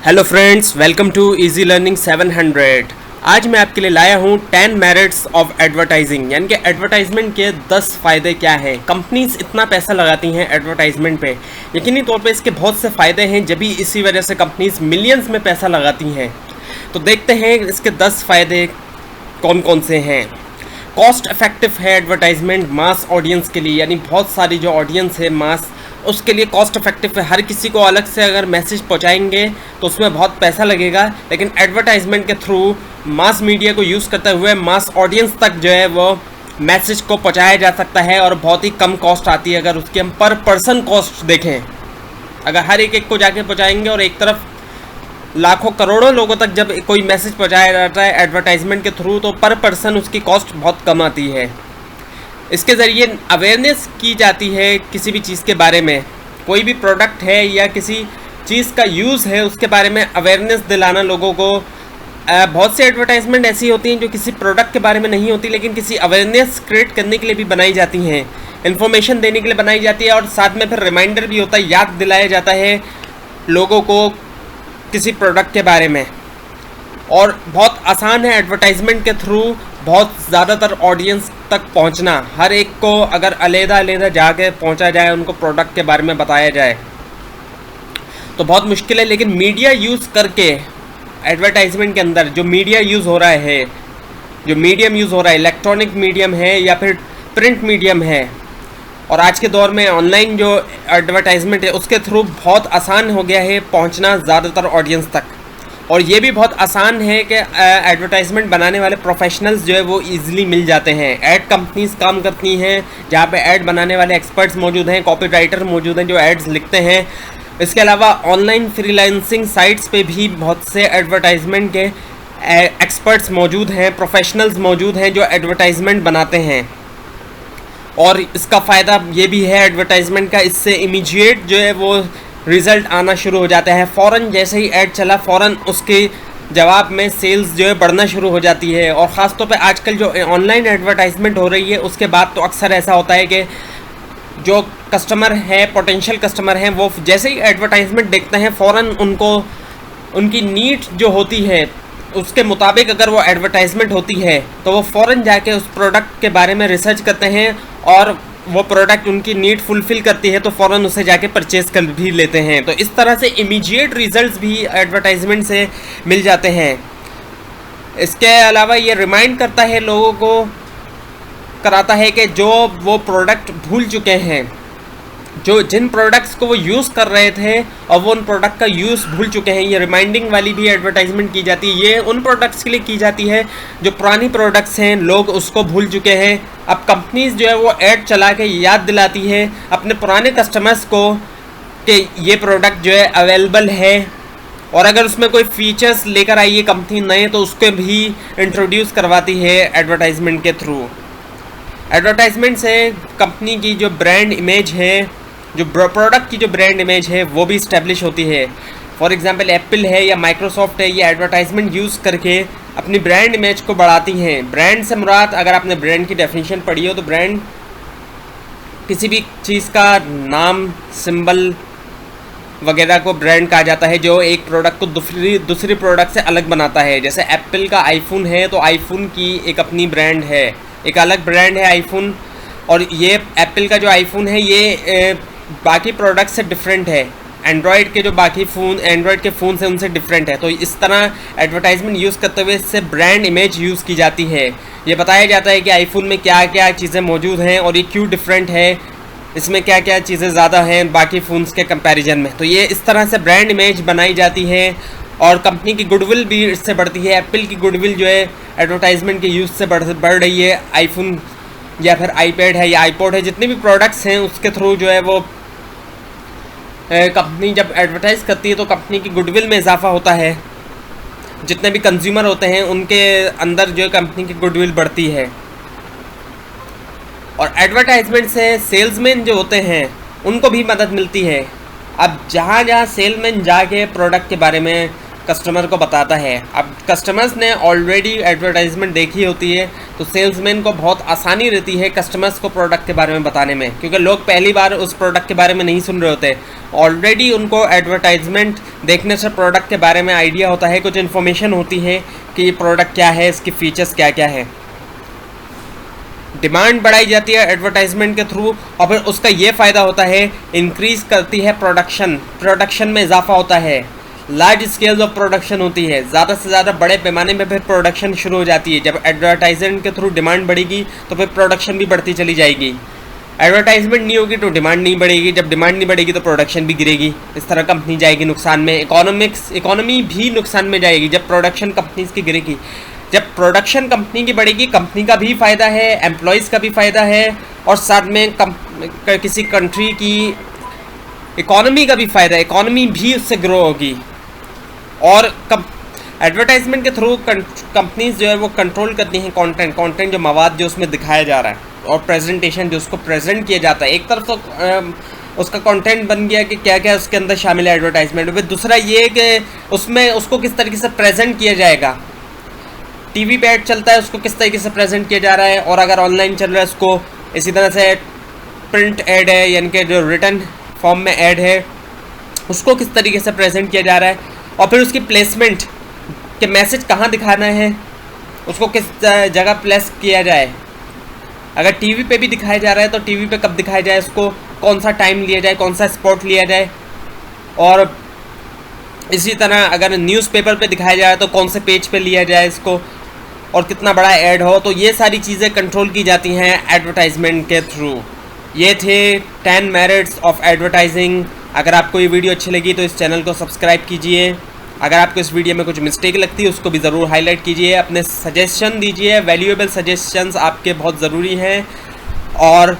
Hello friends, welcome to easy learning 700। आज मैं आपके लिए लाया हूँ 10 मेरिट्स ऑफ एडवर्टाइजिंग, यानी कि एडवर्टाइजमेंट के 10 फ़ायदे क्या हैं। कंपनीज इतना पैसा लगाती हैं एडवर्टाइजमेंट पे, यकीनी तौर पे इसके बहुत से फ़ायदे हैं, जब भी इसी वजह से कंपनीज मिलियंस में पैसा लगाती हैं। तो देखते हैं इसके 10 फ़ायदे कौन कौन से हैं। कॉस्ट इफेक्टिव है एडवर्टाइजमेंट मास ऑडियंस के लिए, यानी बहुत सारी जो ऑडियंस है मास, उसके लिए कॉस्ट इफेक्टिव है। हर किसी को अलग से अगर मैसेज पहुंचाएंगे तो उसमें बहुत पैसा लगेगा, लेकिन एडवर्टाइजमेंट के थ्रू मास मीडिया को यूज़ करते हुए मास ऑडियंस तक जो है वो मैसेज को पहुंचाया जा सकता है और बहुत ही कम कॉस्ट आती है। अगर उसकी हम पर पर्सन कॉस्ट देखें, अगर हर एक को जाके पहुँचाएंगे और एक तरफ लाखों करोड़ों लोगों तक जब कोई मैसेज पहुंचाया जाता है एडवर्टाइजमेंट के थ्रू, तो पर पर्सन उसकी कॉस्ट बहुत कम आती है। इसके ज़रिए अवेयरनेस की जाती है किसी भी चीज़ के बारे में, कोई भी प्रोडक्ट है या किसी चीज़ का यूज़ है उसके बारे में अवेयरनेस दिलाना लोगों को। बहुत सी एडवर्टाइजमेंट ऐसी होती हैं जो किसी प्रोडक्ट के बारे में नहीं होती, लेकिन किसी अवेयरनेस क्रिएट करने के लिए भी बनाई जाती हैं, इन्फॉर्मेशन देने के लिए बनाई जाती है, और साथ में फिर रिमाइंडर भी होता है, याद दिलाया जाता है लोगों को किसी प्रोडक्ट के बारे में। और बहुत आसान है एडवर्टाइजमेंट के थ्रू बहुत ज़्यादातर ऑडियंस तक पहुंचना। हर एक को अगर अलग-अलग जाके पहुंचा जाए, उनको प्रोडक्ट के बारे में बताया जाए तो बहुत मुश्किल है। लेकिन मीडिया यूज़ करके एडवर्टाइजमेंट के अंदर जो मीडिया यूज़ हो रहा है, जो मीडियम यूज़ हो रहा है, इलेक्ट्रॉनिक मीडियम है या फिर प्रिंट मीडियम है, और आज के दौर में ऑनलाइन जो एडवर्टाइजमेंट है उसके थ्रू बहुत आसान हो गया है पहुंचना ज़्यादातर ऑडियंस तक। और ये भी बहुत आसान है कि एडवर्टाइजमेंट बनाने वाले प्रोफेशनल्स जो है वो इजीली मिल जाते हैं। ऐड कंपनीज काम करती हैं जहाँ पे ऐड बनाने वाले एक्सपर्ट्स मौजूद हैं, कॉपीराइटर मौजूद हैं जो एड्स लिखते हैं। इसके अलावा ऑनलाइन फ्रीलांसिंग साइट्स पे भी बहुत से एडवर्टाइजमेंट के एक्सपर्ट्स मौजूद हैं, प्रोफेशनल्स मौजूद हैं जो एडवर्टाइजमेंट बनाते हैं। और इसका फ़ायदा ये भी है एडवर्टाइजमेंट का, इससे इमीडिएट जो है वो रिज़ल्ट आना शुरू हो जाता है। फ़ौरन जैसे ही ऐड चला, फ़ौरन उसके जवाब में सेल्स जो है बढ़ना शुरू हो जाती है। और ख़ास तौर पे आजकल जो ऑनलाइन एडवर्टाइजमेंट हो रही है उसके बाद तो अक्सर ऐसा होता है कि जो कस्टमर है, पोटेंशियल कस्टमर हैं, वो जैसे ही एडवर्टाइजमेंट देखते हैं फ़ौरन उनको उनकी नीड जो होती है उसके मुताबिक अगर वो एडवर्टाइजमेंट होती है तो वो फ़ौरन जाके उस प्रोडक्ट के बारे में रिसर्च करते हैं, और वो प्रोडक्ट उनकी नीड फुलफ़िल करती है तो फ़ौरन उसे जाके परचेज़ कर भी लेते हैं। तो इस तरह से इमीडिएट रिजल्ट्स भी एडवर्टाइजमेंट से मिल जाते हैं। इसके अलावा ये रिमाइंड करता है, लोगों को कराता है कि जो वो प्रोडक्ट भूल चुके हैं, जो जिन प्रोडक्ट्स को वो यूज़ कर रहे थे और वो उन प्रोडक्ट का यूज़ भूल चुके हैं, ये रिमाइंडिंग वाली भी एडवर्टाइजमेंट की जाती है। ये उन प्रोडक्ट्स के लिए की जाती है जो पुरानी प्रोडक्ट्स हैं, लोग उसको भूल चुके हैं। अब कंपनीज जो है वो ऐड चला के याद दिलाती है अपने पुराने कस्टमर्स को कि ये प्रोडक्ट जो है अवेलेबल है, और अगर उसमें कोई फीचर्स लेकर आई है कंपनी नए तो उसको भी इंट्रोड्यूस करवाती है एडवर्टाइजमेंट के थ्रू। एडवर्टाइजमेंट से कंपनी की जो ब्रांड इमेज है, जो प्रोडक्ट की जो ब्रांड इमेज है वो भी इस्टेब्लिश होती है। फॉर एग्जांपल एप्पल है या माइक्रोसॉफ्ट है, ये एडवर्टाइजमेंट यूज़ करके अपनी ब्रांड इमेज को बढ़ाती हैं। ब्रांड से मुराद, अगर आपने ब्रांड की डेफिनेशन पढ़ी हो तो ब्रांड किसी भी चीज़ का नाम, सिंबल वगैरह को ब्रांड कहा जाता है, जो एक प्रोडक्ट को दूसरी प्रोडक्ट से अलग बनाता है। जैसे एप्पल का आईफोन है तो आईफोन की एक अपनी ब्रांड है, एक अलग ब्रांड है आईफोन, और ये एप्पल का जो आईफोन है ये बाकी प्रोडक्ट से डिफरेंट है। एंड्रॉयड के जो बाकी फ़ोन, एंड्रॉयड के फ़ोन से उनसे डिफरेंट है। तो इस तरह एडवर्टाइजमेंट यूज़ करते हुए इससे ब्रांड इमेज यूज़ की जाती है। ये बताया जाता है कि आईफोन में क्या क्या चीज़ें मौजूद हैं और ये क्यों डिफरेंट है, इसमें क्या क्या चीज़ें ज़्यादा हैं बाकी फ़ोन्स के कंपैरिजन में। तो ये इस तरह से ब्रांड इमेज बनाई जाती है और कंपनी की गुडविल भी इससे बढ़ती है। एप्पल की गुडविल जो है एडवर्टाइजमेंट के यूज़ से बढ़ रही है। आईफोन या फिर आईपैड है या आईपॉड है, जितने भी प्रोडक्ट्स हैं उसके थ्रू जो है वो कंपनी जब एडवर्टाइज़ करती है तो कंपनी की गुडविल में इजाफा होता है। जितने भी कंज्यूमर होते हैं उनके अंदर जो है कंपनी की गुडविल बढ़ती है। और एडवर्टाइजमेंट से सेल्समैन जो होते हैं उनको भी मदद मिलती है। अब जहाँ जहाँ सेलमैन जाके प्रोडक्ट के बारे में कस्टमर को बताता है। अब कस्टमर्स ने ऑलरेडी एडवर्टाइजमेंट देखी होती है तो सेल्समैन को बहुत आसानी रहती है कस्टमर्स को प्रोडक्ट के बारे में बताने में, क्योंकि लोग पहली बार उस प्रोडक्ट के बारे में नहीं सुन रहे होते। ऑलरेडी उनको एडवर्टाइजमेंट देखने से प्रोडक्ट के बारे में आइडिया होता है, कुछ इन्फॉर्मेशन होती है कि ये प्रोडक्ट क्या है, इसकी फ़ीचर्स क्या क्या है। डिमांड बढ़ाई जाती है एडवर्टाइजमेंट के थ्रू और फिर उसका ये फ़ायदा होता है, इंक्रीज़ करती है प्रोडक्शन में इजाफा होता है, लार्ज स्केल ऑफ प्रोडक्शन होती है, ज़्यादा से ज़्यादा बड़े पैमाने में फिर प्रोडक्शन शुरू हो जाती है। जब एडवर्टाइजमेंट के थ्रू डिमांड बढ़ेगी तो फिर प्रोडक्शन भी बढ़ती चली जाएगी। एडवर्टाइजमेंट नहीं होगी तो डिमांड नहीं बढ़ेगी, जब डिमांड नहीं बढ़ेगी तो प्रोडक्शन भी गिरेगी। इस तरह कंपनी जाएगी नुकसान में, इकोनॉमी भी नुकसान में जाएगी जब प्रोडक्शन कंपनीज की गिरेगी। जब प्रोडक्शन कंपनी की बढ़ेगी, कंपनी का भी फ़ायदा है, एम्प्लॉयज़ का भी फ़ायदा है और साथ में किसी कंट्री की इकोनॉमी का भी फ़ायदा, इकोनॉमी भी उससे ग्रो होगी। और एडवर्टाइजमेंट के थ्रू कंपनीज जो है वो कंट्रोल करती हैं कंटेंट जो मवाद जो उसमें दिखाया जा रहा है और प्रेजेंटेशन जो उसको प्रेजेंट किया जाता है। एक तरफ तो उसका कंटेंट बन गया कि क्या क्या उसके अंदर शामिल है एडवर्टाइजमेंट में, दूसरा ये कि उसमें उसको किस तरीके से प्रेजेंट किया जाएगा। टीवी पे ऐड चलता है, उसको किस तरीके से प्रेजेंट किया जा रहा है, और अगर ऑनलाइन चल रहा है उसको इसी तरह से प्रिंट ऐड है यानी कि जो रिटन फॉर्म में ऐड है उसको किस तरीके से प्रेजेंट किया जा रहा है, और फिर उसकी प्लेसमेंट के मैसेज कहाँ दिखाना है, उसको किस जगह प्लेस किया जाए। अगर टीवी पे भी दिखाया जा रहा है तो टीवी पे कब दिखाया जाए, उसको कौन सा टाइम लिया जाए, कौन सा स्पॉट लिया जाए, और इसी तरह अगर न्यूज़पेपर पे दिखाया जाए तो कौन से पेज पे लिया जाए इसको, और कितना बड़ा ऐड हो। तो ये सारी चीज़ें कंट्रोल की जाती हैं एडवर्टाइजमेंट के थ्रू। ये थे 10 मेरिट्स ऑफ एडवर्टाइजिंग। अगर आपको ये वीडियो अच्छी लगी तो इस चैनल को सब्सक्राइब कीजिए। अगर आपको इस वीडियो में कुछ मिस्टेक लगती है उसको भी ज़रूर हाईलाइट कीजिए, अपने सजेशन दीजिए, वैल्यूएबल सजेशंस आपके बहुत ज़रूरी हैं। और